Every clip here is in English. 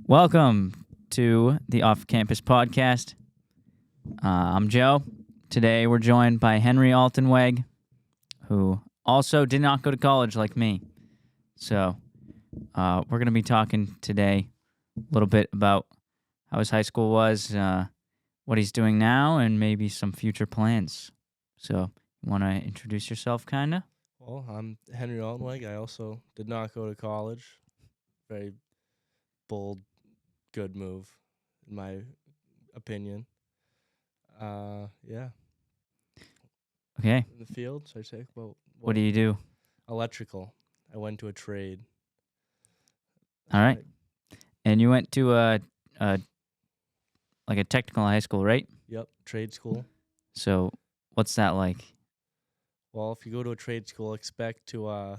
Welcome to the Off Campus Podcast. I'm Joe. Today we're joined by Henry Altenweg, who also did not go to college like me. So we're going to be talking today a little bit about how his high school was, what he's doing now, and maybe some future plans. So you want to introduce yourself, kind of? Well, I'm Henry Altenweg. I also did not go to college. Very bold, good move, in my opinion. Yeah. Okay. In the field, so I say, well, What do you do? electrical. I went to a trade. All right. And you went to a technical high school, right? Yep, trade school. So what's that like? Well, if you go to a trade school, expect to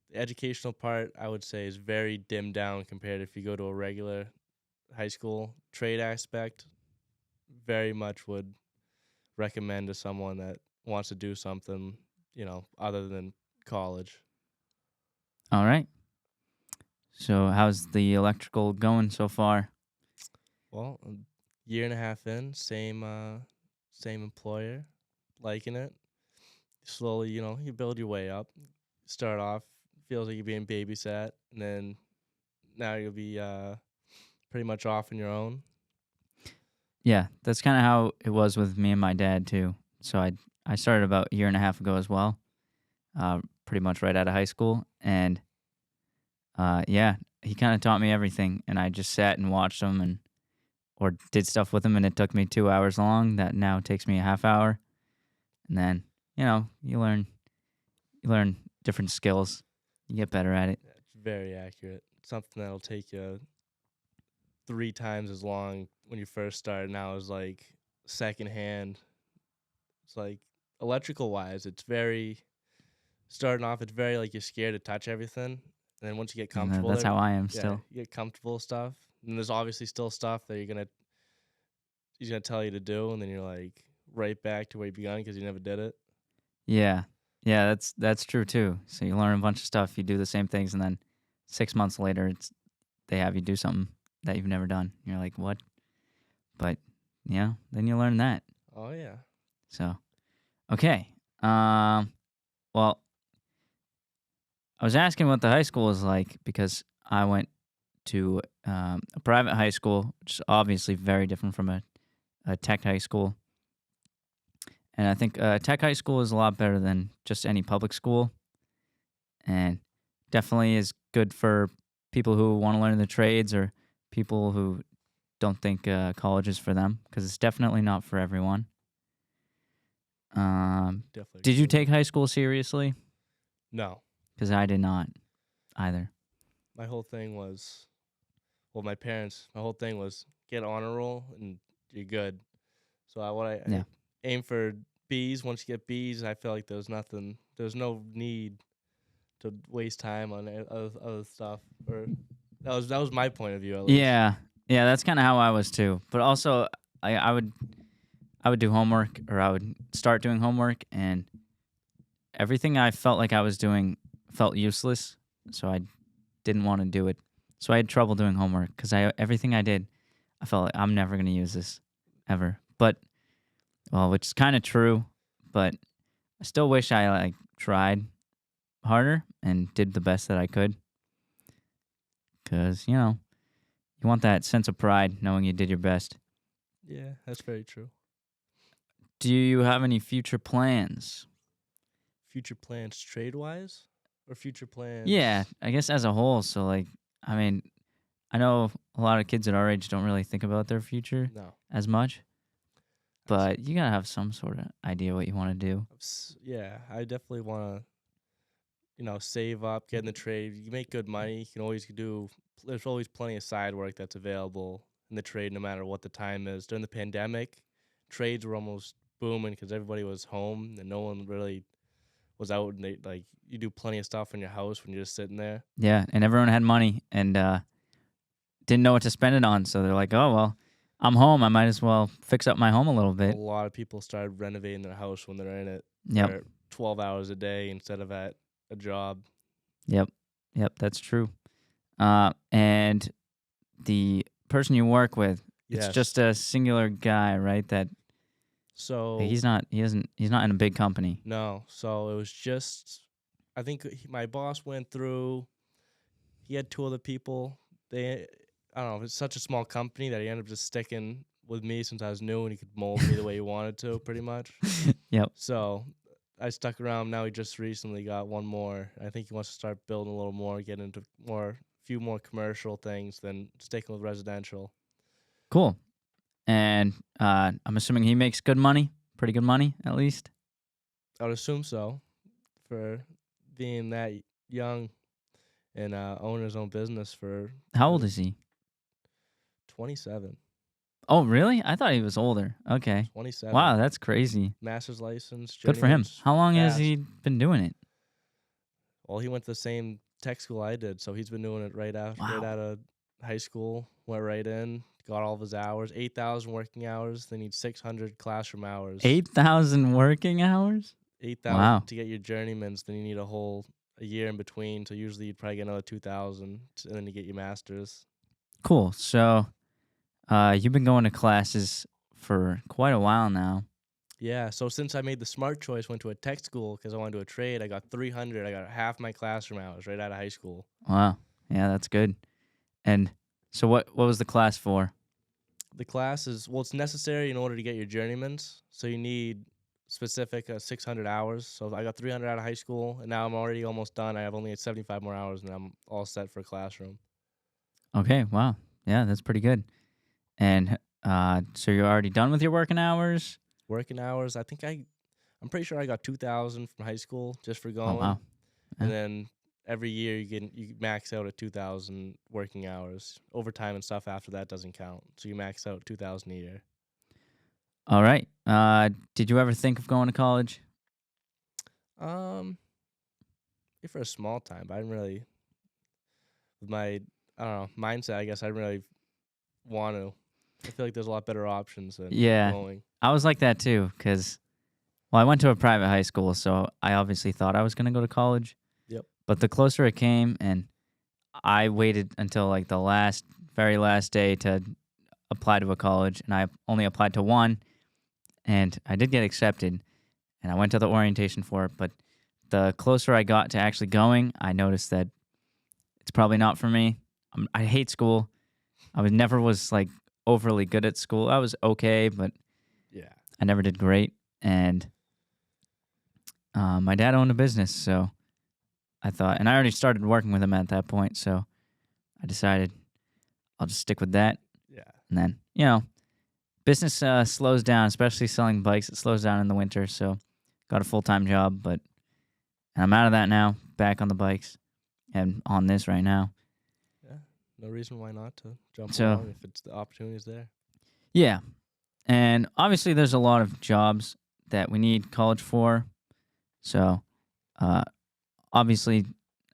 the educational part, I would say, is very dimmed down compared if you go to a regular high school. Trade aspect, very much would recommend to someone that wants to do something, other than college. All right. So how's the electrical going so far? Well, a year and a half in, same employer, liking it. Slowly, you build your way up. Start off, feels like you're being babysat, and then now you'll be pretty much off on your own. Yeah, that's kind of how it was with me and my dad too. So I started about a year and a half ago as well, pretty much right out of high school, and yeah, he kind of taught me everything, and I just sat and watched him or did stuff with him, and it took me 2 hours long. That now takes me a half hour, and then you learn different skills, you get better at it. Yeah, it's very accurate. Something that'll take you 3 times as long when you first start now is like secondhand. It's like electrical wise, it's very starting off. It's very like you're scared to touch everything, and then once you get And comfortable, that's how I am yeah, still. you get comfortable with stuff. And there's obviously still stuff that he's gonna tell you to do, and then you're like right back to where you began because you never did it. Yeah, that's true too. So you learn a bunch of stuff, you do the same things, and then 6 months later, they have you do something that you've never done. You're like, what? But yeah, then you learn that. Oh yeah. So okay. Well, I was asking what the high school was like because I went to a private high school, which is obviously very different from a tech high school. And I think tech high school is a lot better than just any public school, and definitely is good for people who want to learn the trades or people who don't think college is for them, because it's definitely not for everyone. Definitely. Did you agree. take high school seriously? No. Because I did not either. My whole thing was, well, my whole thing was get honor roll and you're good. So I Yeah. aim for B's. Once you get B's, I feel like there's no need to waste time on other stuff. Or that was my point of view, at least. Yeah, that's kind of how I was too. But also, I would do homework, or I would start doing homework, and everything I felt like I was doing felt useless, so I didn't want to do it. So I had trouble doing homework because everything I did, I felt like I'm never gonna use this ever. But which is kind of true, but I still wish I tried harder and did the best that I could, because you want that sense of pride knowing you did your best. Yeah, that's very true. Do you have any future plans? Future plans trade wise, or future plans? Yeah, I guess as a whole. So I mean, I know a lot of kids at our age don't really think about their future No. as much, but you gotta have some sort of idea what you want to do. Yeah, I definitely want to, save up, get in the trade. You make good money. You can always do. There's always plenty of side work that's available in the trade, no matter what the time is. During the pandemic, trades were almost booming because everybody was home and no one really was out. And you do plenty of stuff in your house when you're just sitting there. Yeah, and everyone had money and didn't know what to spend it on, so they're like, "Oh well, I'm home. I might as well fix up my home a little bit." A lot of people started renovating their house when they're in it Yep. for 12 hours a day instead of at a job. Yep, that's true. And the person you work with, it's just Yes. a singular guy, right? That So he's not in a big company. no, so it was just I think my boss went through. He had two other people. They I don't know. It's such a small company that he ended up just sticking with me since I was new and he could mold me the way he wanted to, pretty much. Yep. So I stuck around. Now he just recently got one more. I think he wants to start building a little more, get into few more commercial things than sticking with residential. Cool. And I'm assuming he makes good money, pretty good money at least. I would assume so for being that young and owning his own business for How old uh, is he? 27. Oh, really? I thought he was older. Okay. 27. Wow, that's crazy. Master's license, Good for him. journeyman's How long has fast. he been doing it? Well, he went to the same tech school I did, so he's been doing it right Wow. out of high school. Went right in, got all of his hours, 8,000 working hours. They need 600 classroom hours. 8,000 working hours? 8,000 Wow. to get your journeyman's. Then you need a year in between. So usually you'd probably get another 2,000, and then you get your master's. Cool. So, you've been going to classes for quite a while now. Yeah. So since I made the smart choice, went to a tech school because I wanted to do a trade. I got 300. I got half my classroom hours right out of high school. Wow. Yeah, that's good. And so what was the class for? The class is it's necessary in order to get your journeyman's. So you need specific 600 hours. So I got 300 out of high school, and now I'm already almost done. I have only 75 more hours, and I'm all set for a classroom. Okay, wow. Yeah, that's pretty good. And so you're already done with your working hours? Working hours, I'm pretty sure I got 2,000 from high school just for Oh, going, wow. and Yeah. then every year you max out at 2,000 working hours. Overtime and stuff after that doesn't count, so you max out 2,000 a year. All right. Did you ever think of going to college? Um, for a small time, but I didn't really with my I don't know mindset. I guess I didn't really want to. I feel like there's a lot better options than Yeah, going. I was like that too, because, well, I went to a private high school, so I obviously thought I was going to go to college. Yep. But the closer it came, and I waited until like the very last day to apply to a college, and I only applied to one, and I did get accepted, and I went to the orientation for it. But the closer I got to actually going, I noticed that it's probably not for me. I hate school. Never was like overly good at school. I was okay, but Yeah. I never did great. And my dad owned a business, so I thought, and I already started working with him at that point, so I decided I'll just stick with that. Yeah. And then, business slows down, especially selling bikes. It slows down in the winter, so got a full-time job, but I'm out of that now, back on the bikes and on this right now. Yeah. No reason why not to jump So, along if it's the opportunity's there. yeah. And obviously there's a lot of jobs that we need college for. So, uh, obviously,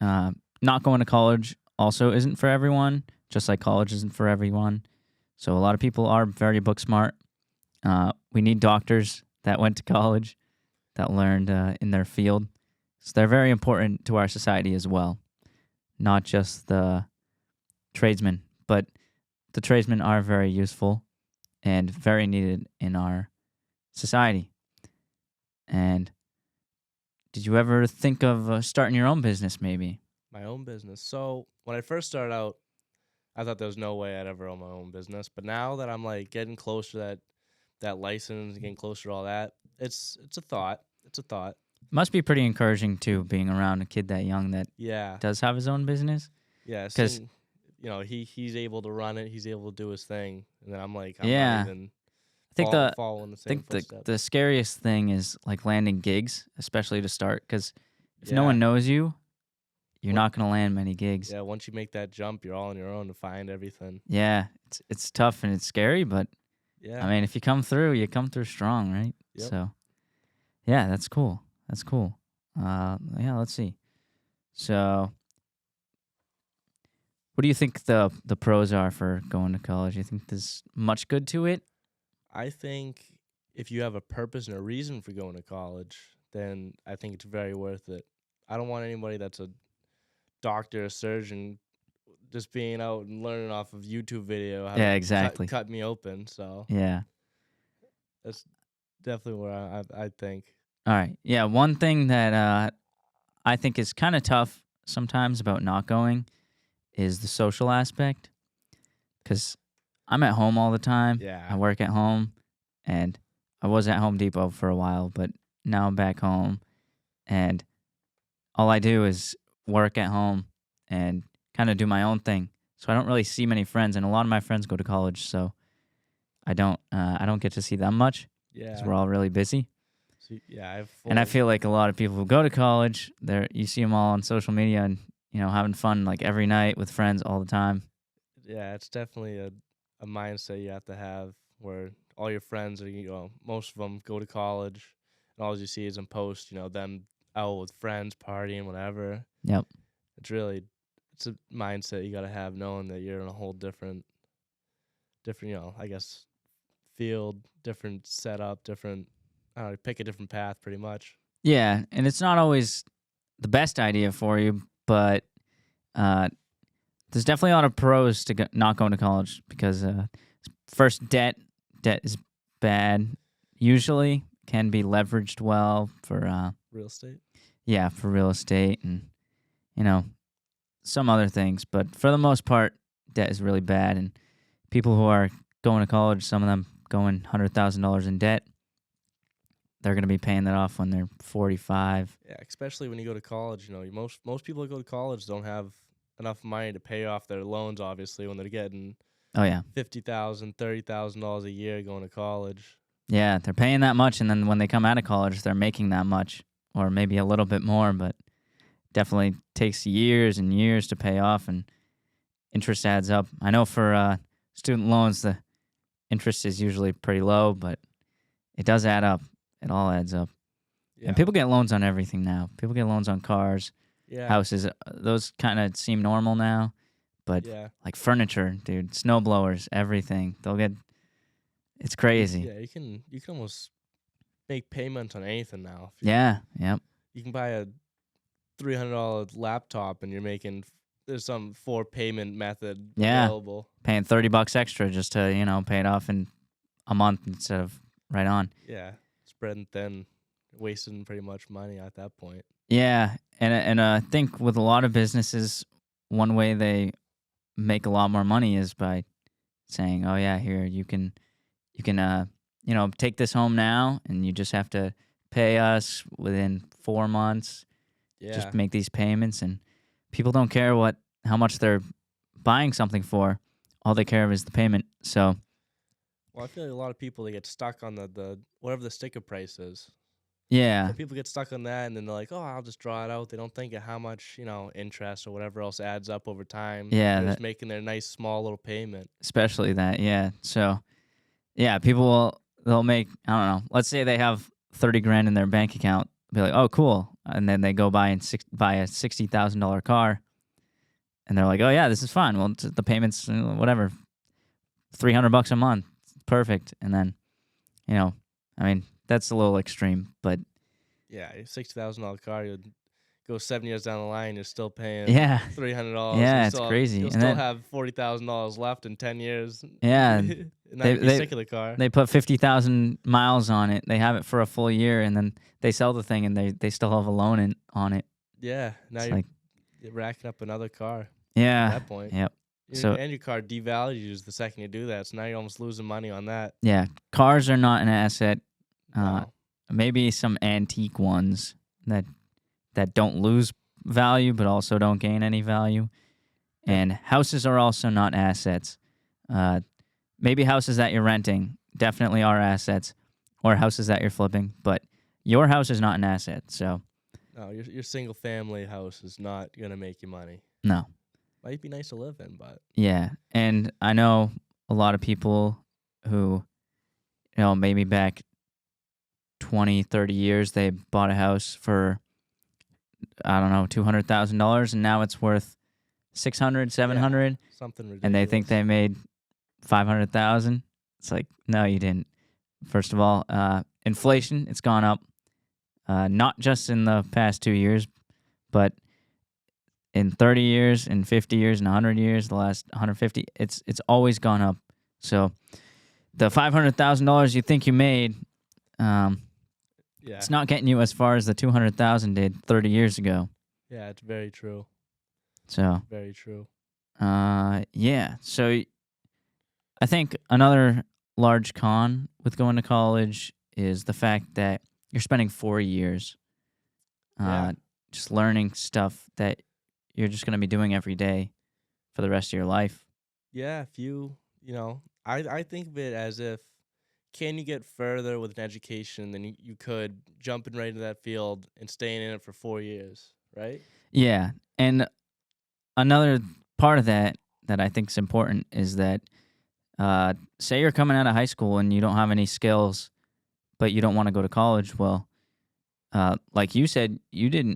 not going to college also isn't for everyone, just like college isn't for everyone. So a lot of people are very book smart. We need doctors that went to college, that learned in their field. So they're very important to our society as well, not just the tradesmen, but the tradesmen are very useful and very needed in our society. And did you ever think of starting your own business maybe? My own business. So when I first started out, I thought there was no way I'd ever own my own business. But now that I'm like getting closer to that license, getting closer to all that, it's a thought. It's a thought. Must be pretty encouraging too, being around a kid that young that Yeah. does have his own business. Yeah. Because, Seeing, he's able to run it. He's able to do his thing, and then I'm like, I'm not yeah, even I think the following the I same think the footsteps. scariest thing is like landing gigs, especially to start. Because if no Yeah. one knows you, you're What? not gonna land many gigs. Yeah. Once you make that jump, you're all on your own to find everything. Yeah, it's tough and it's scary, but I Yeah. mean, if you come through, you come through strong, right? Yep. So yeah, that's cool. That's cool. Yeah, let's see. So, what do you think the pros are for going to college? You think there's much good to it? I think if you have a purpose and a reason for going to college, then I think it's very worth it. I don't want anybody that's a doctor, a surgeon, just being out and learning off of YouTube video how to Yeah, cut exactly. cut me open. So Yeah. that's definitely where I think. All right. Yeah, one thing that I think is kind of tough sometimes about not going is the social aspect because I'm at home all the time. I Yeah, work at home, and I was at Home Depot for a while, but now I'm back home, and all I do is work at home and kind of do my own thing. So I don't really see many friends, and a lot of my friends go to college, so I don't get to see them much because yeah. we're all really busy. So, yeah, I have And I full. feel like a lot of people who go to college, you see them all on social media and having fun like every night with friends all the time. Yeah, it's definitely a mindset you have to have where all your friends are, most of them go to college, and all you see is them post, them out with friends, partying, whatever. Yep. It's really, it's a mindset you got to have, knowing that you're in a whole different, I guess, field, different setup, different, I don't know, pick a different path pretty much. Yeah, and it's not always the best idea for you, but uh, there's definitely a lot of pros to not going to college because first, debt is bad. Usually, can be leveraged well for Real estate. for real estate and you know some other things, but for the most part, debt is really bad. And people who are going to college, some of them going $100,000 in debt, they're going to be paying that off when they're 45. Yeah, especially when you go to college, most people that go to college don't have enough money to pay off their loans, obviously, when they're getting Oh yeah, $50,000, $30,000 a year going to college. yeah, they're paying that much, and then when they come out of college, they're making that much, or maybe a little bit more, but definitely takes years and years to pay off, and interest adds up. I know for student loans, the interest is usually pretty low, but it does add up. It all adds up. And Yeah. people get loans on everything now. People get loans on cars, Yeah. houses. Those kind of seem normal now, but Yeah. like furniture, dude, snow blowers, everything. They'll get. It's crazy. Yeah, you can almost make payments on anything now. Yeah. Yep. You can buy a $300 laptop and you're making there's some four payment method Yeah. available. Paying $30 extra just to pay it off in a month instead of right on. Yeah, spreading thin, wasting pretty much money at that point. Yeah, and I think with a lot of businesses, one way they make a lot more money is by saying, "Oh yeah, here you can take this home now, and you just have to pay us within 4 months. Yeah. Just make these payments." And people don't care how much they're buying something for. All they care of is the payment. So Well, I feel like a lot of people they get stuck on the whatever the sticker price is. yeah, So people get stuck on that, and then they're like, "Oh, I'll just draw it out." They don't think of how much interest or whatever else adds up over time. yeah, They're just making their nice small little payment. especially that. Yeah. So yeah, they'll make, I don't know. Let's say they have 30 grand in their bank account. Be like, "Oh, cool," and then they go buy buy a $60,000 car, and they're like, "Oh yeah, this is fine. Well, the payments, whatever, $300 a month, perfect." And then, I mean, that's a little extreme, but Yeah, a $60,000 car, you'd go 7 years down the line, you're still paying yeah, $300. yeah, it's crazy. You'll And still then have $40,000 left in 10 years. yeah, And not they even be they sick of the car. they put 50,000 miles on it. They have it for a full year, and then they sell the thing, and they still have a loan on it. Yeah, now It's you're like, racking up another car at yeah, that point. yep. So And your car devalues the second you do that, so now you're almost losing money on that. yeah, cars are not an asset. Uh, No. maybe some antique ones that don't lose value, but also don't gain any value. Yeah. And houses are also not assets. Uh, maybe houses that you're renting definitely are assets, or houses that you're flipping. But your house is not an asset, so No, your single family house is not gonna make you money. no. Might be nice to live in, but Yeah, and I know a lot of people who, maybe back 20, 30 years, they bought a house for, I don't know, $200,000, and now it's worth 600, 700, something ridiculous. and they think they made 500,000. It's like, no, you didn't. First of all, inflation, it's gone up, not just in the past 2 years, but in 30 years, in 50 years, in 100 years, the last 150, it's always gone up. So the $500,000 you think you made, um, Yeah. it's not getting you as far as the 200,000 did 30 years ago. Yeah, it's very true. So, Very true. yeah. So I think another large con with going to college is the fact that you're spending 4 years Yeah. just learning stuff that you're just going to be doing every day for the rest of your life. Yeah, if I think of it as if can you get further with an education than you could jumping right into that field and staying in it for 4 years, right? Yeah. And another part of that I think is important is that say you're coming out of high school and you don't have any skills, but you don't want to go to college. Well, like you said,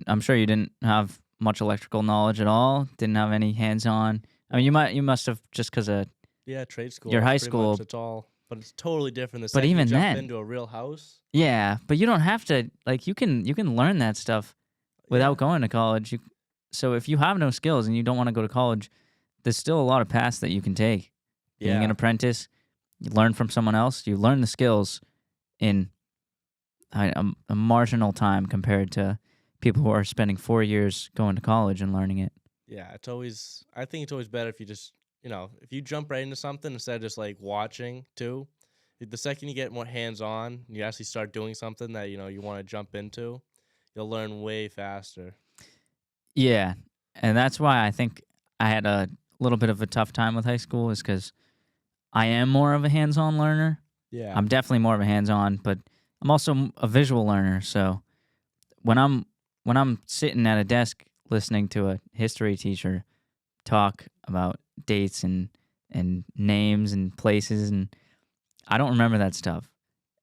I'm sure you didn't have much electrical knowledge at all. Didn't have any hands-on. I mean, you must have just because of Yeah, trade school. your That's high pretty much school. that's all. But it's totally different the But second you even jump then, into a real house. yeah. But you don't have to. Like you can learn that stuff Yeah. without going to college. So if you have no skills and you don't want to go to college, there's still a lot of paths that you can take. Being an Yeah. apprentice, you learn from someone else. You learn the skills in a marginal time compared to people who are spending 4 years going to college and learning it. Yeah, I think it's always better if you just, if you jump right into something instead of just like watching too. The second you get more hands on, you actually start doing something that, you want to jump into, you'll learn way faster. Yeah, and that's why I think I had a little bit of a tough time with high school is because I am more of a hands-on learner. Yeah. I'm definitely more of a hands-on, but I'm also a visual learner. So when I'm sitting at a desk listening to a history teacher talk about dates and names and places, and I don't remember that stuff.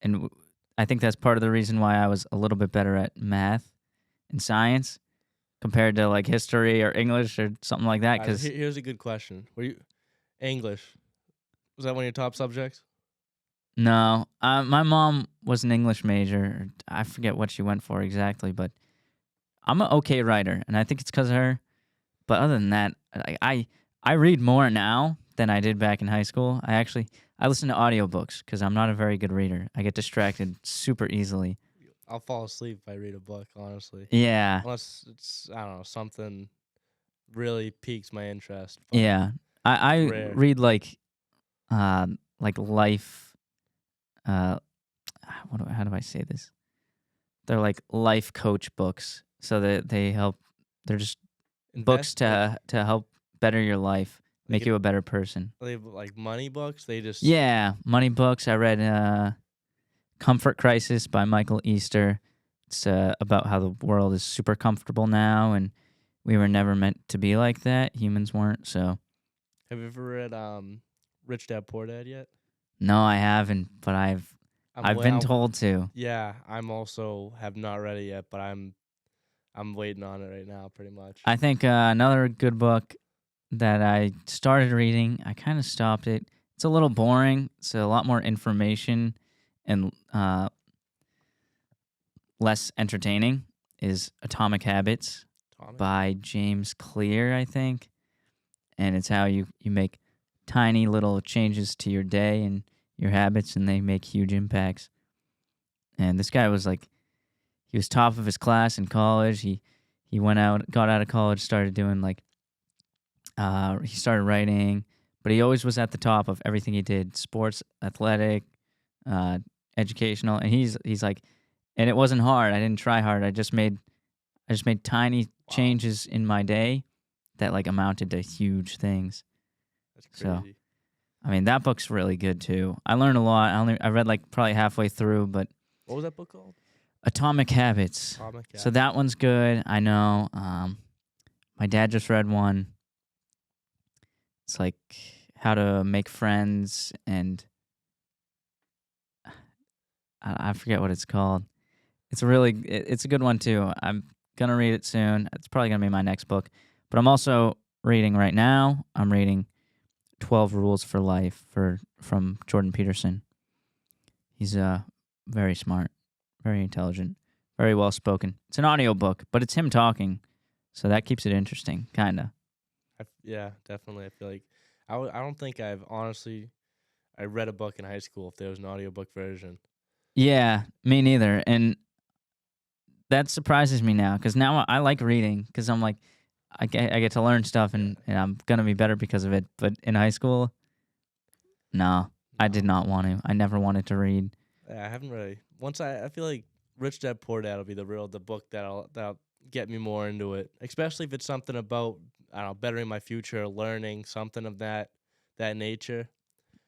And I think that's part of the reason why I was a little bit better at math and science compared to like history or English or something like that. Because Here's a good question. Were you English? Was that one of your top subjects? no, my mom was an English major. I forget what she went for exactly, but I'm an okay writer, and I think it's because of her. But other than that, I read more now than I did back in high school. I listen to audiobooks because I'm not a very good reader. I get distracted super easily. I'll fall asleep if I read a book, honestly. Yeah, Unless it's, I don't know, something really piques my interest. But yeah. I rare. read like life. Uh, how do I say this? They're like life coach books, so that they help. They're just books Invest like to help better your life, like make you a better person. they have, like money books. They just Yeah, money books. I read Comfort Crisis by Michael Easter. It's about how the world is super comfortable now, and we were never meant to be like that. Humans weren't. So have you ever read Rich Dad Poor Dad yet? no, I haven't, but I'm I've wait. been told to. Yeah, I'm also have not read it yet, but I'm waiting on it right now, pretty much. I think another good book that I started reading, I kind of stopped it. It's a little boring. It's a lot more information and less entertaining. Is Atomic Habits Atomic. by James Clear, I think. And it's how you make tiny little changes to your day and your habits, and they make huge impacts. And this guy was like, he was top of his class in college. He got out of college, started doing like, he started writing, but he always was at the top of everything he did: sports, athletic, educational. And he's like, and it wasn't hard. I didn't try hard. I just made tiny changes in my day that like amounted to huge things. That's So, crazy. I mean, that book's really good too. I learned a lot. I read like probably halfway through, but What was that book called? Atomic Habits. Atomic So that one's good. I know. My dad just read one. It's like how to make friends, and I forget what it's called. It's a good one too. I'm gonna read it soon. It's probably gonna be my next book. But I'm also reading right now. I'm reading 12 Rules for Life from Jordan Peterson. He's very smart, very intelligent, very well spoken. It's an audiobook, but it's him talking. So that keeps it interesting, kind of. Yeah, definitely. I feel like I don't think I've honestly I read a book in high school if there was an audiobook version. Yeah, me neither. And that surprises me now because now I like reading because I'm like, I get to learn stuff Yeah. and I'm going to be better because of it. But in high school, no, I did No. not want to. I never wanted to read. Yeah, I haven't really. Once I feel like Rich Dad Poor Dad will be the book that'll get me more into it, especially if it's something about I don't know bettering my future, learning something of that nature.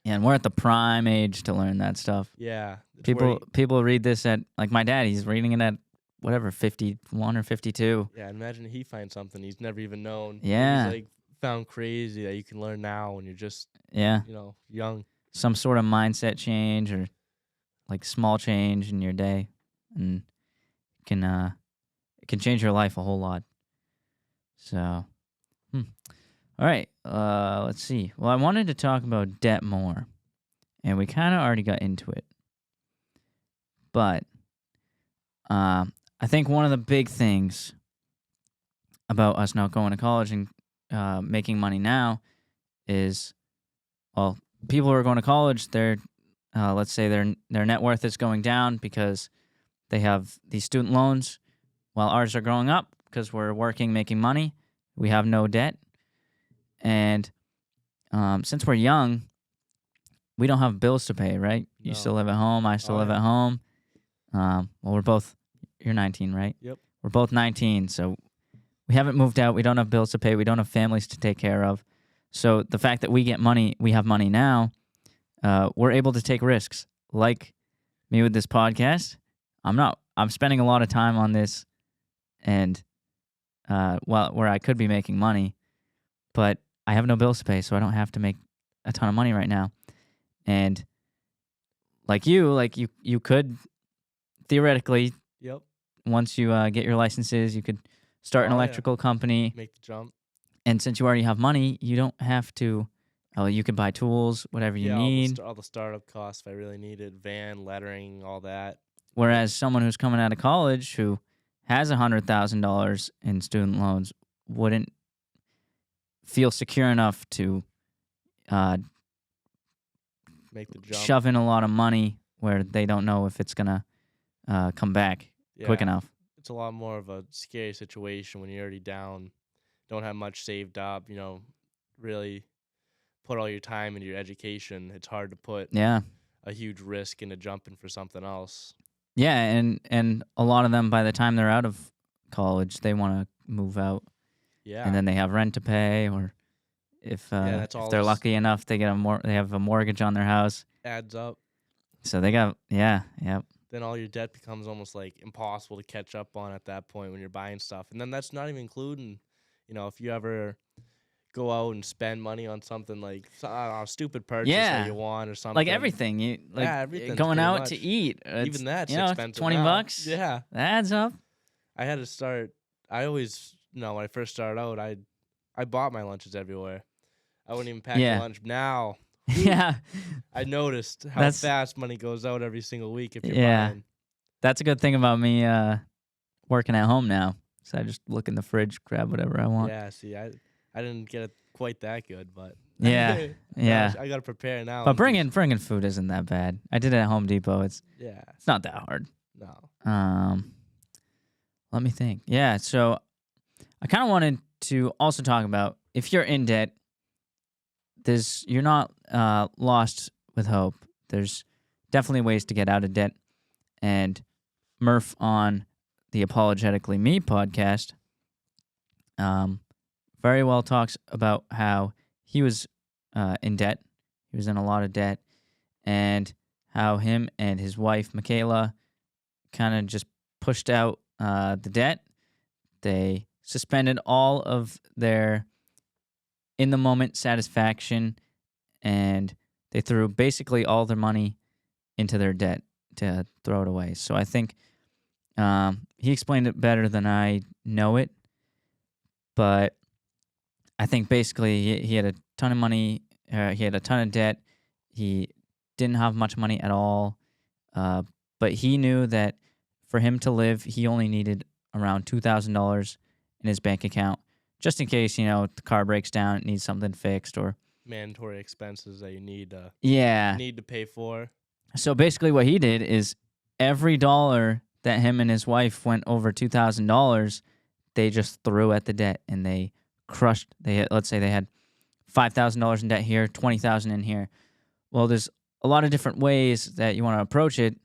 And we're at the prime age to learn that stuff. Yeah, it's where People read this at, like my dad, he's reading it at whatever, 51 or 52. yeah. Imagine he finds something he's never even known, or he's Yeah. like found crazy that you can learn now when you're just Yeah. young. Some sort of mindset change or like small change in your day and can it can change your life a whole lot. So, all right, let's see. Well, I wanted to talk about debt more, and we kind of already got into it. But I think one of the big things about us not going to college and making money now is, well, people who are going to college, let's say their net worth is going down because they have these student loans, while ours are growing up because we're working, making money. We have no debt, and since we're young, we don't have bills to pay. Right? You still No. live at home. I still Oh live yeah. at home. Well, we're both. You're 19, right? Yep. We're both 19, so we haven't moved out. We don't have bills to pay. We don't have families to take care of. So the fact that we get money, we have money now, we're able to take risks. Like me with this podcast, I'm not. I'm spending a lot of time on this, and where I could be making money, but I have no bills to pay, so I don't have to make a ton of money right now. And like you could theoretically, Yep. once you get your licenses, you could start an Oh yeah. electrical company. Make the jump. And since you already have money, you don't have to. You can buy tools, whatever you Yeah, need. all the startup costs if I really need it, van, lettering, all that. Whereas someone who's coming out of college who has $100,000 in student loans wouldn't feel secure enough to Make the jump. shove in a lot of money where they don't know if it's gonna come back quick Yeah. enough. It's a lot more of a scary situation when you're already down, don't have much saved up, really put all your time into your education. It's hard to put Yeah, a huge risk into jumping for something else. yeah, and a lot of them by the time they're out of college, they want to move out, and Yeah. then they have rent to pay, or That's if all they're just lucky enough, they have a mortgage on their house. adds up. So they got yeah. Then all your debt becomes almost like impossible to catch up on at that point when you're buying stuff. And then that's not even including, if you ever go out and spend money on something like a stupid purchase that Yeah. you want or something. Like everything, you like Yeah, everything's going pretty out much. to eat. Even that's it's expensive $20 now. bucks. Yeah. That adds up. I had to start. I always, when I first started out, I bought my lunches everywhere. I wouldn't even pack Yeah. a lunch. Now, Yeah, I noticed how That's- fast money goes out every single week if you're Yeah. buying. that's a good thing about me working at home now. So I just look in the fridge, grab whatever I want. Yeah, see, I didn't get it quite that good, but Yeah, yeah. I gotta prepare now. But bringing food isn't that bad. I did it at Home Depot. It's not that hard. no. Let me think. Yeah, so I kind of wanted to also talk about if you're in debt, you're not lost with hope. There's definitely ways to get out of debt. And Murph on the Apologetically Me podcast very well talks about how he was in debt. He was in a lot of debt, and how him and his wife, Michaela, kind of just pushed out the debt. They suspended all of their in-the-moment satisfaction, and they threw basically all their money into their debt to throw it away. So I think he explained it better than I know it, but I think basically he had a ton of money. He had a ton of debt. He didn't have much money at all, but he knew that for him to live, he only needed around $2,000 in his bank account, just in case, the car breaks down, it needs something fixed, or Mandatory expenses that you yeah. need to pay for. So basically, what he did is every dollar that him and his wife went over $2,000, they just threw at the debt, and they crushed. Let's say they had $5,000 in debt here, 20,000 in here. Well, there's a lot of different ways that you want to approach it.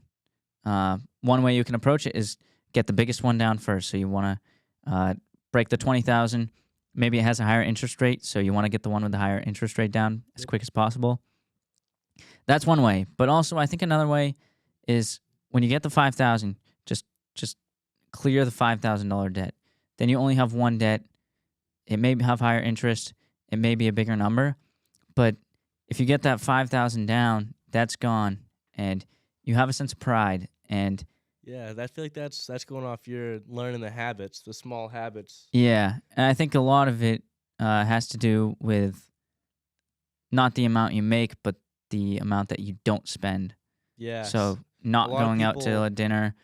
One way you can approach it is get the biggest one down first. So you want to break the 20,000. Maybe it has a higher interest rate, so you want to get the one with the higher interest rate down as quick as possible. That's one way. But also, I think another way is when you get the 5,000, just clear the $5,000 debt. Then you only have one debt. It may have higher interest. It may be a bigger number, but if you get that 5,000 down, that's gone, and you have a sense of pride. And Yeah, I feel like that's going off your learning the habits, the small habits. yeah, and I think a lot of it has to do with not the amount you make, but the amount that you don't spend. Yes. So A not lot of going out to people, a dinner,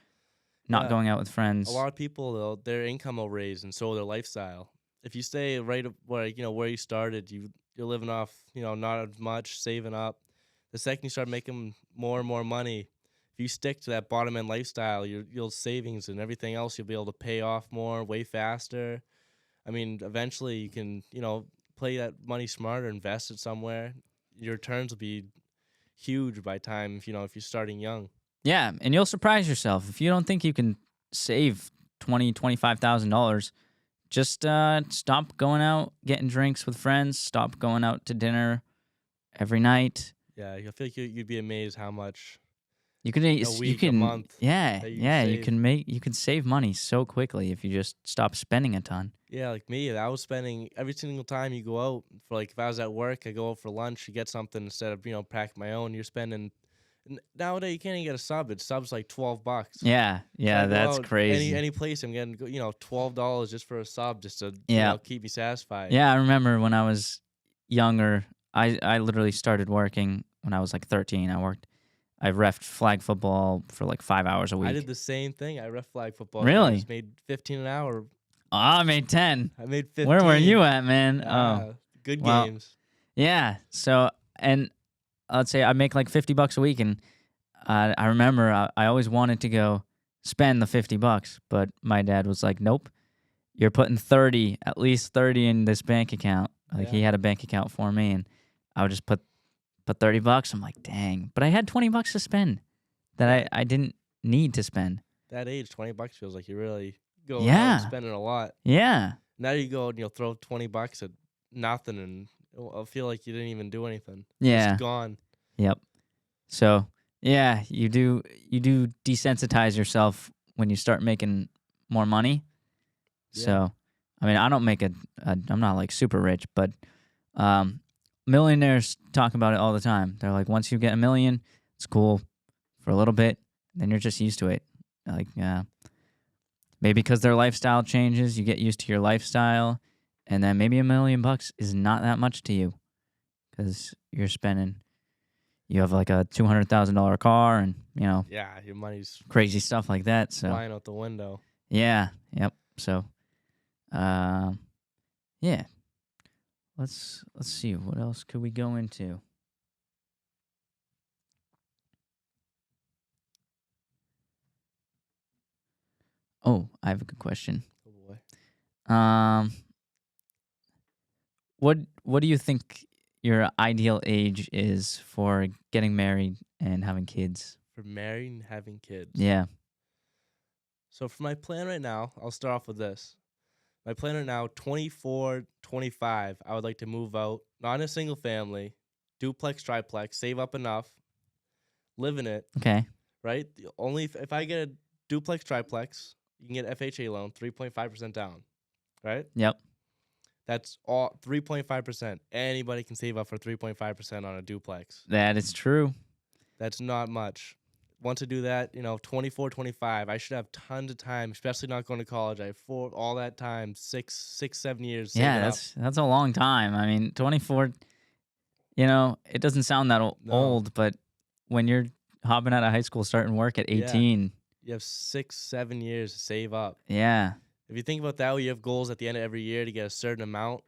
not yeah, going out with a friends. lot of people though, their income will raise and so will their lifestyle. If you stay right where where you started, you're living off not as much, saving up. The second you start making more and more money, if you stick to that bottom end lifestyle, your savings and everything else, you'll be able to pay off more way faster. I mean, eventually you can play that money smarter, invest it somewhere. Your returns will be huge by time if you're starting young. Yeah, and you'll surprise yourself if you don't think you can save $25,000. Just stop going out getting drinks with friends. Stop going out to dinner every night. Yeah, I feel like you'd be amazed how much You can, in a you week, a can, month yeah, that you can yeah. save. You can save money so quickly if you just stop spending a ton. Yeah, like me, I was spending every single time you go out for if I was at work, I go out for lunch, you get something instead of pack my own. You're spending nowadays you can't even get a sub. It subs like $12. Yeah, If I yeah, go that's out crazy. any place, I'm getting $12 just for a sub, just to Yeah, keep me satisfied. yeah. I remember when I was younger, I literally started working when I was like 13. I reffed flag football for like 5 hours a I did week. the same thing. I ref flag football games, Really? made 15 an hour. Oh, I made 10. I made Where were 15. you at, man? Oh, Ah, good well, games. yeah. So, and let's say I make like $50 a week, and I remember I always wanted to go spend the $50, but my dad was like, "Nope, you're putting 30, at least 30 in this bank account." Like Yeah. he had a bank account for me, and I would just put $30. I'm like, dang, but I had $20 to spend that Yeah. I didn't need to spend. That age, $20 feels like you're really going out and Yeah, spending a lot. yeah, Now you go and you'll throw $20 at nothing, and I'll feel like you didn't even do anything. Just yeah, gone. yep. So yeah, you do desensitize yourself when you start making more money. Yeah. So, I mean, I don't make I'm not like super rich, but um, millionaires talk about it all the time. They're like, once you get a million, it's cool for a little bit, then you're just used to it. Like, maybe because their lifestyle changes, you get used to your lifestyle, and then maybe $1 million is not that much to you because you have like a $200,000 car, and Yeah, your money's crazy stuff like that. So flying out the window. yeah, yep. So, yeah. Let's see, what else could we go into? Oh, I have a good question. Oh boy. Um, what do you think your ideal age is for getting married and having kids? For marrying and having kids. Yeah. So for my plan right now, I'll start off with this. My plan right now, 24, 25, I would like to move out, not in a single family, duplex, triplex, save up enough, live in it, Okay. right? Only if I get a duplex, triplex, you can get FHA loan, 3.5% down, right? Yep. That's all 3.5%. Anybody can save up for 3.5% on a duplex. That is true. That's not much. Once I do that, 24, 25, I should have tons of time, especially not going to college. I have all that time, 7 years saving Yeah, up. that's a long time. I mean, 24, it doesn't sound that No. old, but when you're hopping out of high school starting work at Yeah. 18, You have 6, 7 years to save up. yeah. If you think about that, you have goals at the end of every year to get a certain amount,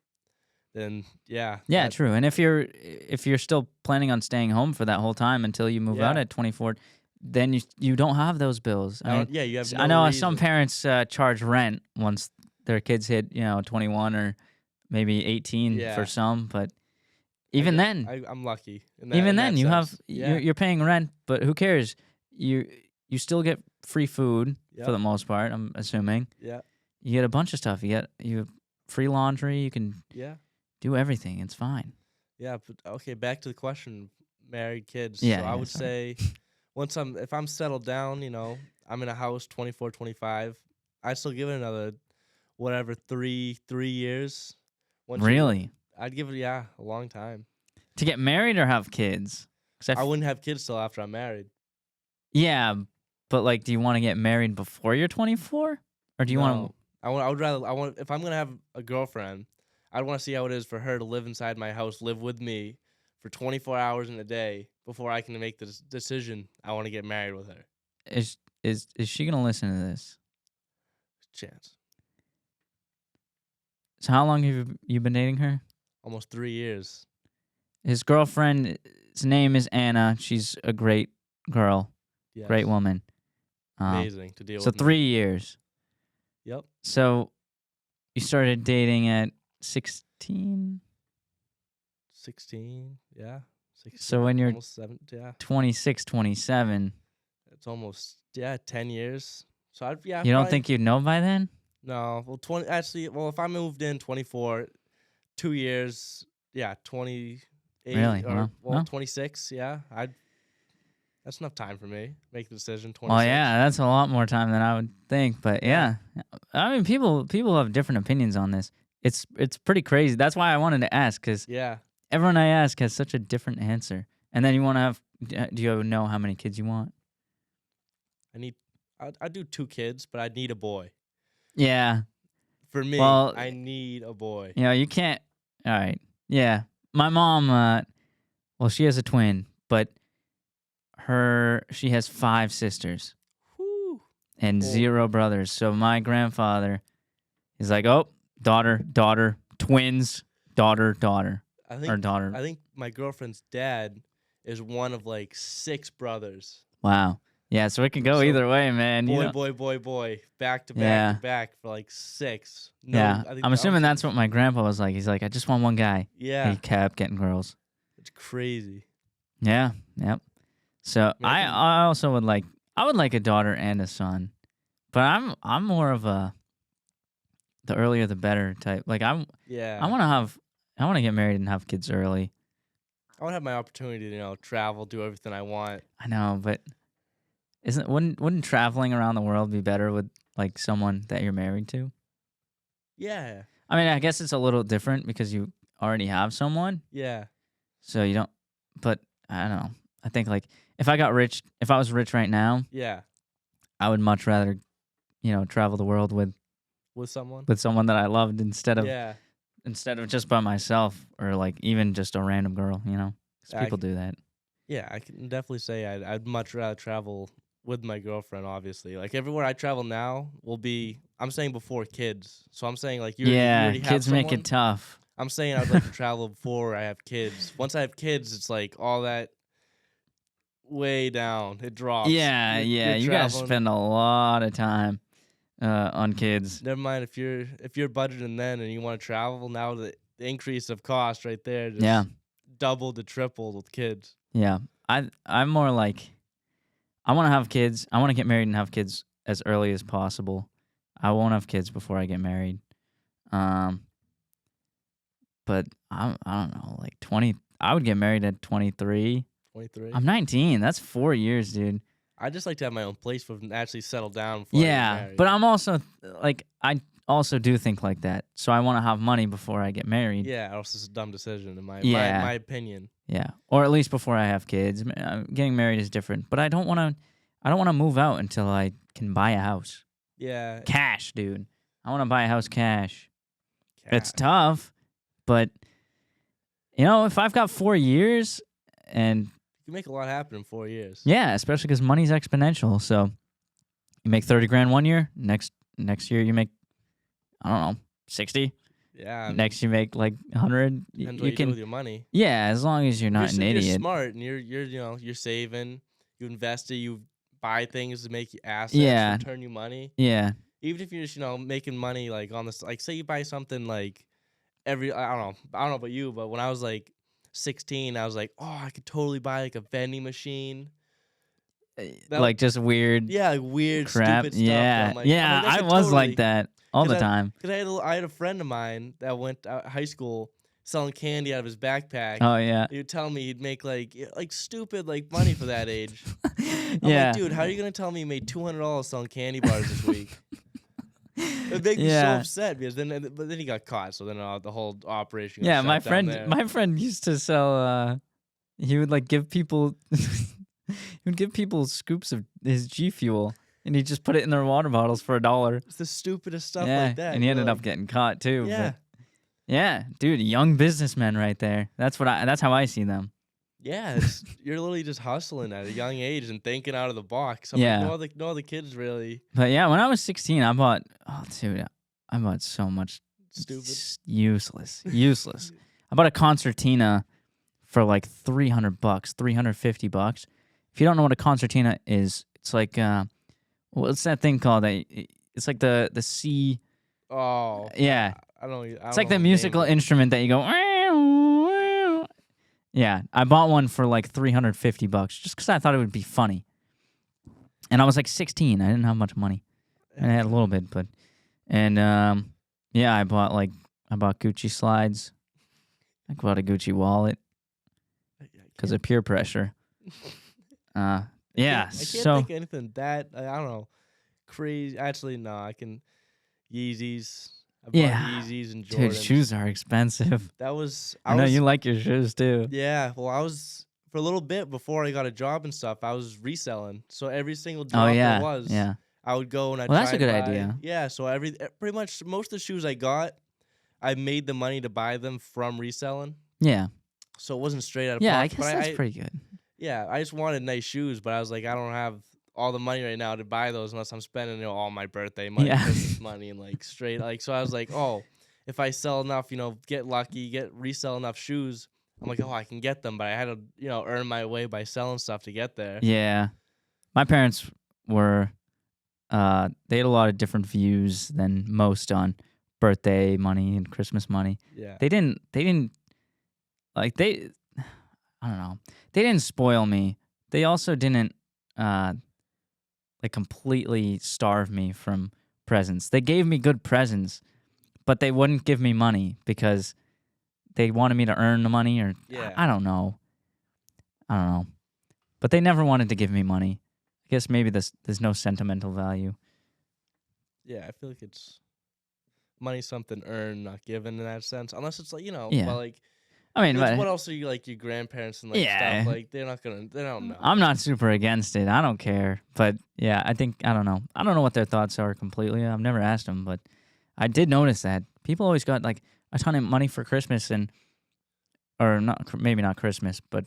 then yeah, Yeah, that true. And if you're still planning on staying home for that whole time until you move out yeah, at 24, then you don't have those bills. I mean, yeah, you have I no know some reason. parents charge rent once their kids hit 21 or maybe 18 for Yeah, some, but I even get, then, I'm lucky even in then that you have sense. Yeah, you're paying rent, but who cares? You you still get free food for yep, the most part. I'm assuming yeah, you get a bunch of stuff. You have free laundry. You can yeah, do everything. It's fine. yeah. But okay, back to the question: married kids. So Yeah, I yeah. would Sorry. say if I'm settled down, I'm in a house 24, 25. I'd still give it another whatever 3 years. Once you, Really? I'd give it a long time. To get married or have kids? 'Cause I wouldn't have kids till after I'm married. yeah, but like, do you want to get married before you're 24, or do you want to? No, I would rather. I want if I'm gonna have a girlfriend, I'd want to see how it is for her to live inside my house, live with me for 24 hours in a day before I can make the decision. I want to get married with her. Is she gonna listen to this? Chance. So how long have you been dating her? Almost 3 years. His girlfriend's name is Anna. She's a great girl, great Yes. woman. Amazing to deal So with me. 3 years. Yep. So you started dating at 16. 16. Yeah. So 16. when you're Almost 7. Yeah. 26, 27, It's almost 10 years. So you don't probably think you'd know by then? no. Well, 20 actually. Well, if I moved in 24, 2 years. Yeah, 28 Really? or Well, 26. Yeah, I'd. That's enough time for me. Make the decision. well, 26. yeah, that's a lot more time than I would think. But Yeah. yeah, I mean, people have different opinions on this. It's pretty crazy. That's why I wanted to ask, because Yeah. everyone I ask has such a different answer. And then you want to have? Do you know how many kids you want? I need. I do 2 kids, but I need a boy. Yeah. For me, Well, I need a boy. you can't. All right. Yeah. My mom. Well, she has a twin, but she has 5 sisters Whew. and Well, 0 brothers. So my grandfather is like, oh, daughter, daughter, twins, daughter, daughter, I or think daughter. I think my girlfriend's dad is one of like 6 brothers. Wow. Yeah. So it can go So either way, man. boy, boy, boy, boy, back to back to Yeah. back for like 6. Yeah. No, I think I'm I don't assuming think. that's what my grandpa was like. He's like, I just want one guy. And he Yeah, kept getting girls. it's crazy. Yeah. Yep. So I mean, I can. I also I would like a daughter and a son, but I'm more of the earlier the better type. Like Yeah, I want to get married and have kids early. I would have my opportunity to travel, do everything I want. I know, but wouldn't traveling around the world be better with like someone that you're married to? Yeah, I mean, I guess it's a little different because you already have someone, yeah, so you don't. But I don't know. I think like if I was rich right now, yeah. I would much rather travel the world With someone. with someone that I loved Yeah, instead of just by myself or like even just a random girl, 'cause I people c- do that. yeah. I can definitely say I'd much rather travel with my girlfriend. Obviously, like everywhere I travel now will be. I'm saying before kids, so I'm saying like you Yeah, already have kids make it someone. tough. I'm saying I'd like to travel before I have kids. Once I have kids, it's like all that way down. It drops. Yeah, You're yeah, you gotta traveling. spend a lot of time on kids. Never mind if you're budgeting then and you want to travel now, the increase of cost right there Yeah, just doubled to tripled with kids. yeah. I'm more like I want to have kids. I want to get married and have kids as early as possible. I won't have kids before I get married. Um, but I don't know, like 20. I would get married at 23. 23. I'm 19. That's 4 years, dude. I just like to have my own place for actually settle down before I get Yeah, married. but I'm also like I also do think like that. So I want to have money before I get married. Yeah, or else it's a dumb decision in Yeah, my opinion. yeah, or at least before I have kids. Getting married is different, but I don't want to. I don't want to move out until I can buy a house. Yeah, Cash, dude. I want to buy a house cash. It's cash. tough, but if I've got 4 years and You can make a lot happen in 4 years. yeah, especially because money's exponential. So you make 30 grand one year, next year you make I don't know, 60. Yeah, I mean, Next, you make like 100. depends what You you do can, with your money. yeah, as long as you're not an If you're idiot. smart and you're saving, you invest it, you buy things to make you assets, Yeah, return you money. yeah, Even if you're just making money like on this, like say you buy something like I don't know about you, but when I was like 16, I was like, oh, I could totally buy like a vending machine. That like just weird Yeah, like weird, crap. stupid stuff that Yeah, I'm yeah, like, I I could was like totally, that all the time. because I had a friend of mine that went to high school selling candy out of his backpack. Oh yeah, He would tell me he'd make like stupid like money for that age. I'm like, yeah, dude, how are you gonna tell me you made $200 selling candy bars this week? It made me so yeah, upset because but then he got caught, so then the whole operation got yeah. shut down there. My friend used to sell. He would like give people. He would give people scoops of his G Fuel, and he'd just put it in their water bottles for $1. It's the stupidest stuff Yeah, like that. and he You're ended up like, getting caught too. yeah, But yeah, dude, young businessmen right there. That's how I see them. yeah. You're literally just hustling at a young age and thinking out of the box. I'm like, Yeah. no other kids really But yeah, when I was 16, I bought. Oh, dude, I bought so much stupid. useless. I bought a concertina for like $300, $350. If you don't know what a concertina is, it's like what's that thing called? It's like the C. Oh, Yeah, I don't it's know like the how to name musical it. instrument that you go. Yeah, I bought one for like $350 just because I thought it would be funny. And I was like 16. I didn't have much money. I had a little bit, but yeah, I bought Gucci slides. I bought a Gucci wallet because of peer pressure. Yeah, I can't so think of anything that I don't know crazy. Actually, no, I can Yeezys. I bought yeah, Yeezys and dude, Jordans. shoes are expensive. That was I know you like your shoes too. Yeah. Well, I was for a little bit before I got a job and stuff. I was reselling. So every single Oh job there yeah, was, yeah. I would go and I'd Well, try that's a and good buy. idea. Yeah. So pretty much most of the shoes I got, I made the money to buy them from reselling. Yeah, So it wasn't straight out of yeah. I pocket. guess But that's pretty good. yeah, I just wanted nice shoes, but I was like, I don't have all the money right now to buy those unless I'm spending all my birthday money, Yeah. Christmas money, and like straight so I was like, oh, if I sell enough, get lucky, resell enough shoes, I'm like, oh, I can get them, but I had to, earn my way by selling stuff to get there. Yeah, my parents were. They had a lot of different views than most on birthday money and Christmas money. Yeah. They didn't like I don't know. They didn't spoil me. They also didn't like completely starve me from presents. They gave me good presents, but they wouldn't give me money because they wanted me to earn the money or Yeah. I don't know. But they never wanted to give me money. I guess maybe there's no sentimental value. Yeah, I feel like it's money something earned, not given in that sense. Unless it's like, Yeah. but like I mean, what but else are you like your grandparents and like yeah. stuff? Like they don't know. I'm not super against it. I don't care. But yeah, I don't know. I don't know what their thoughts are completely. I've never asked them, but I did notice that people always got like a ton of money for Christmas maybe not Christmas, but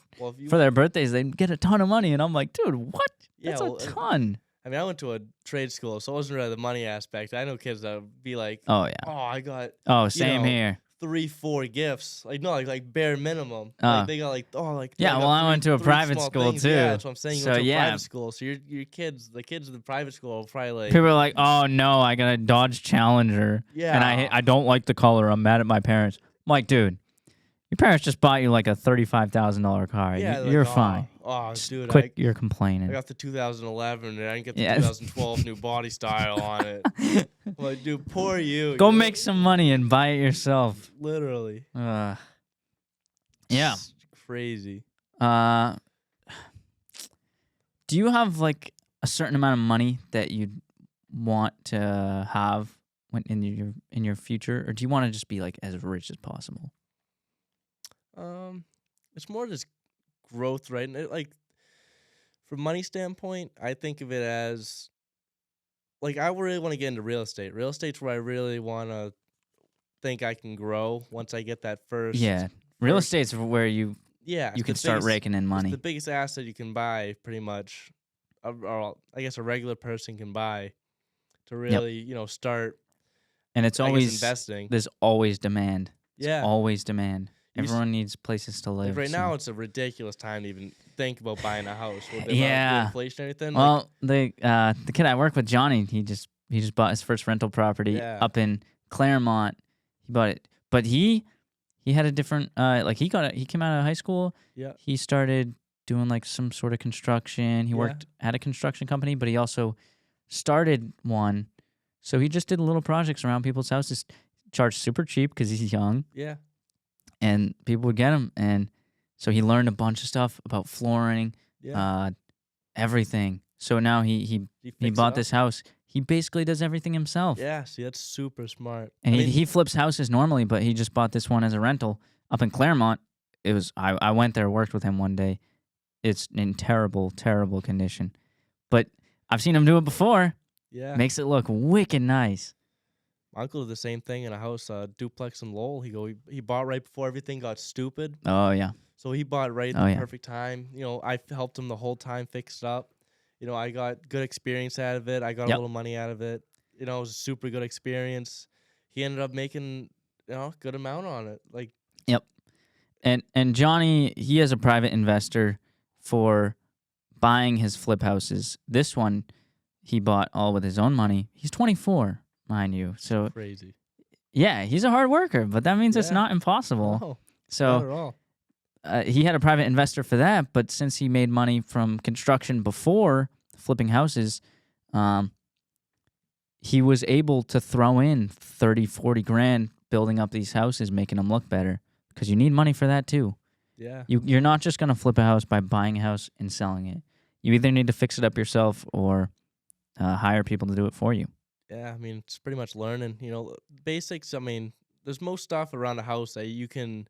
for their birthdays they get a ton of money, and I'm like, dude, what? That's a ton. I mean, I went to a trade school, so it wasn't really the money aspect. I know kids that would be like, Oh yeah. "Oh, I got Same here. 3-4 gifts." Like no, like bare minimum. Like they got like yeah. I got Well, I went to a three private small school things. too. Yeah, that's what I'm saying. You So went to a yeah, private school, so the kids in the private school will probably like people are like, oh no, I got a Dodge Challenger, yeah, and I don't like the color. I'm mad at my parents. I'm like, dude, your parents just bought you like a $35,000 car. yeah, You're like, fine. Oh, dude, Quit I your complaining. got the 2011 and I didn't get the Yeah. 2012 new body style on it. Like, dude, poor you. Go make some money and buy it yourself. Literally. Yeah. It's crazy. Do you have like a certain amount of money that you'd want to have when in your future, or do you want to just be like as rich as possible? It's more just growth, right? And like from money standpoint, I think of it as like I really want to get into real estate. Real estate's where I really want to think I can grow once I get that first. Yeah, real estate's where you can start raking in money. It's the biggest asset you can buy, pretty much, or I guess a regular person can buy to really, start And it's I guess always investing. there's always demand. It's Yeah. always demand. You s- Everyone needs places to like live. right So now, it's a ridiculous time to even think about buying a house with the amount of the yeah. inflation and everything. Like, Well, the kid I work with, Johnny, he just bought his first rental property yeah, up in Claremont. He bought it, but he had a different like he came out of high school. yeah, He started doing like some sort of construction. He yeah, worked at a construction company, but he also started one. So he just did little projects around people's houses, charged super cheap because he's young, yeah, and people would get him. And so he learned a bunch of stuff about flooring, yeah. uh, everything. So now You he fix it bought up. this house. He basically does everything himself, Yeah, see, that's super smart. and I he mean, he flips houses normally, but he just bought this one as a rental up in Claremont. It was I went there, worked with him one day. It's in terrible, terrible condition, but I've seen him do it before. yeah. Makes it look wicked nice. My uncle did the same thing in a house, duplex in Lowell. He bought right before everything got stupid. Oh yeah, So he bought right at oh the yeah. perfect time. I helped him the whole time fix it up. I got good experience out of it. I got a Yep, little money out of it. It was a super good experience. He ended up making, good amount on it. Like, yep. And Johnny, he is a private investor for buying his flip houses. This one he bought all with his own money. He's 24, mind you. it's So crazy. yeah, he's a hard worker, but that means it's Yeah. not impossible. No, not So at all. he had a private investor for that, but since he made money from construction before flipping houses, um, he was able to throw in 30, 40 grand building up these houses, making them look better because you need money for that too. Yeah. You're not just going to flip a house by buying a house and selling it. You either need to fix it up yourself or hire people to do it for you. Yeah, I mean, it's pretty much learning, basics. I mean, there's most stuff around a house that you can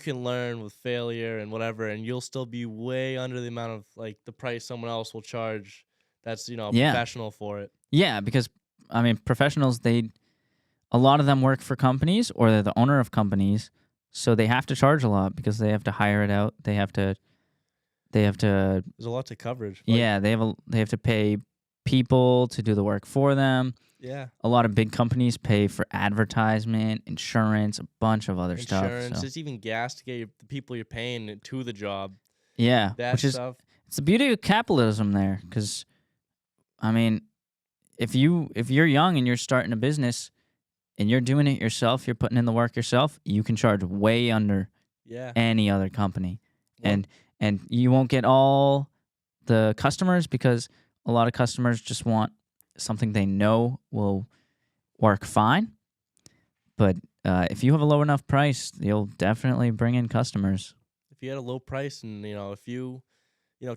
learn with failure and whatever, and you'll still be way under the amount of like the price someone else will charge. That's a Yeah. professional for it. Yeah, because I mean, professionals, a lot of them work for companies or they're the owner of companies, so they have to charge a lot because they have to hire it out. They have to There's a lot to coverage. Like, yeah, they have to pay people to do the work for them. yeah, A lot of big companies pay for advertisement, insurance, a bunch of other stuff. insurance, So just even gas to get the people you're paying to the job. yeah, That which is stuff. it's the beauty of capitalism there, because I mean, if you're young and you're starting a business and you're doing it yourself, you're putting in the work yourself, you can charge way under Yeah. any other company, One. and you won't get all the customers because a lot of customers just want something they know will work fine. But if you have a low enough price, you'll definitely bring in customers. If you had a low price and if you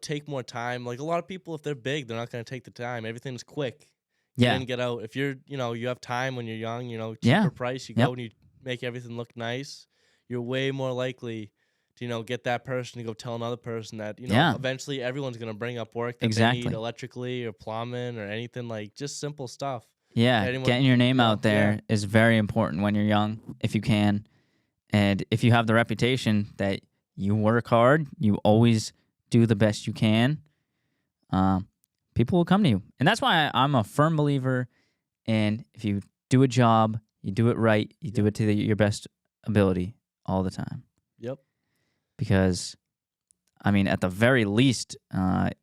take more time, like a lot of people, if they're big, they're not going to take the time. Everything's quick. Get Yeah, in, get out. If you have time when you're young, yeah, cheaper price, you yep, go and you make everything look nice. You're way more likely to, get that person to go tell another person that, yeah, eventually everyone's going to bring up work that they need exactly. electrically or plumbing or anything, like just simple stuff. Yeah, Anyone, getting your name out yeah, there is very important when you're young, if you can. And if you have the reputation that you work hard, you always do the best you can, um, people will come to you. And that's why I'm a firm believer in if you do a job, you do it right, you do yep, it to your best ability all the time. yep, Because, I mean, at the very least,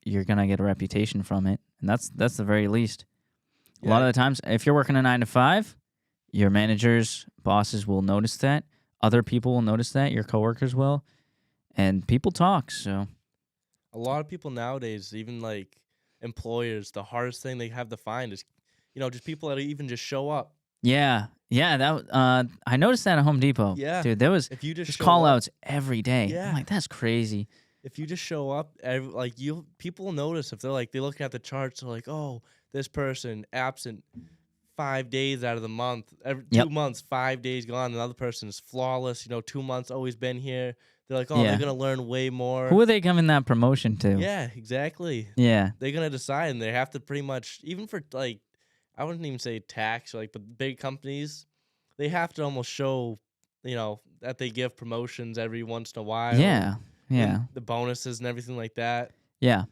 you're going to get a reputation from it. And that's the very least. A lot yeah. of the times, if you're working a 9 to 5, your managers, bosses will notice that. Other people will notice that. Your coworkers will. And people talk. So, A lot of people nowadays, even like employers, the hardest thing they have to find is, just people that even just show up. yeah. Yeah. I noticed that at Home Depot. Yeah. Dude, there was If you just just show call up, outs every day. I'm yeah. like, that's crazy. If you just show up, people will notice if they're looking at the charts, they're like, oh, this person absent 5 days out of the month, every Yep. 2 months, 5 days gone. Another person is flawless, 2 months always been here. They're like, oh, they're Yeah. gonna learn way more. Who are they giving that promotion to? Yeah, exactly. Yeah. They're gonna decide, and they have to pretty much, even for like, I wouldn't even say tax, but big companies, they have to almost show, that they give promotions every once in a while, Yeah. and Yeah. the bonuses and everything like that. Yeah.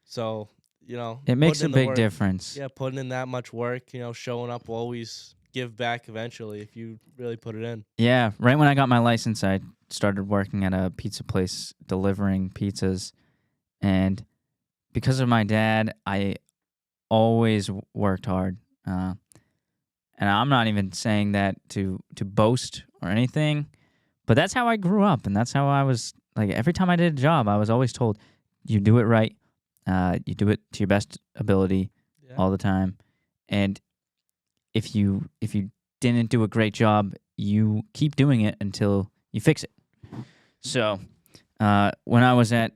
So, It makes putting a in the big work, difference. yeah, putting in that much work, showing up always, give back eventually if you really put it in. Yeah, right when I got my license, I started working at a pizza place delivering pizzas, and because of my dad, I always worked hard. And I'm not even saying that to boast or anything, but that's how I grew up, and that's how I was. Like every time I did a job, I was always told, "You do it right, you do it to your best ability Yeah. all the time, and if you didn't do a great job, you keep doing it until you fix it." So when I was at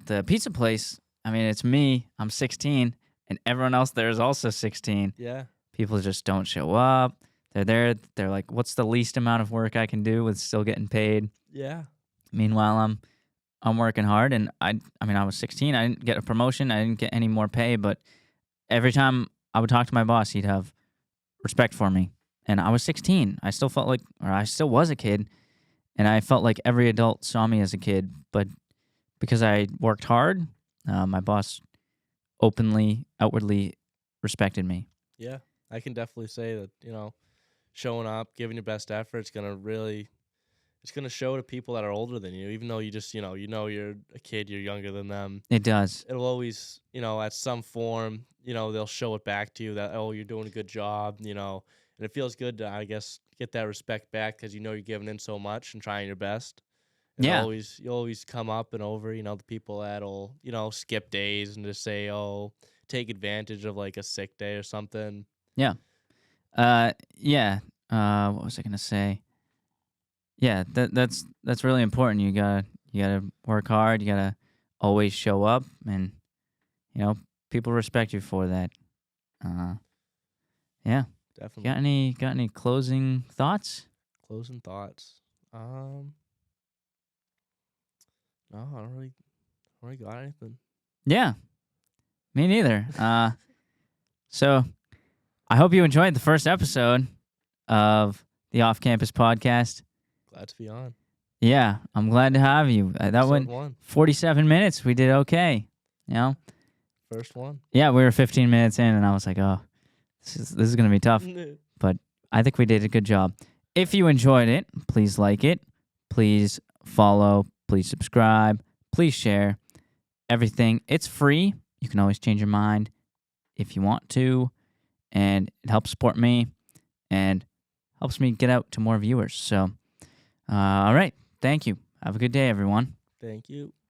the pizza place, I mean, it's me. I'm 16, and everyone else there is also 16. Yeah. People just don't show up. They're there. They're like, "What's the least amount of work I can do with still getting paid?" Yeah. Meanwhile, I'm working hard, and I mean, I was 16. I didn't get a promotion. I didn't get any more pay, but every time I would talk to my boss, he'd have respect for me. And I was 16. I still felt like, or I still was a kid, and I felt like every adult saw me as a kid. But because I worked hard, my boss openly, outwardly respected me. Yeah. I can definitely say that, showing up, giving your best effort, it's gonna show to people that are older than you, even though you're a kid, you're younger than them. It does. It'll always, at some form, they'll show it back to you that, oh, you're doing a good job, and it feels good to, I guess, get that respect back because you're giving in so much and trying your best. And Yeah. you'll always come up and over, the people that'll, skip days and just say, oh, take advantage of like a sick day or something. Yeah. Yeah. What was I gonna say? Yeah, that's really important. You gotta work hard. You gotta always show up, and you know people respect you for that. Uh, yeah. Definitely. Got any closing thoughts? Closing thoughts. No, I don't really got anything. Yeah, me neither. So I hope you enjoyed the first episode of the Off Campus Podcast. Glad to be on. Yeah, I'm glad to have you. That Episode went 1. 47 minutes. We did okay. You know. First one. Yeah, we were 15 minutes in, and I was like, "Oh, this is gonna be tough." But I think we did a good job. If you enjoyed it, please like it, please follow, please subscribe, please share everything. It's free. You can always change your mind if you want to, and it helps support me and helps me get out to more viewers. So, all right, thank you. Have a good day, everyone. Thank you.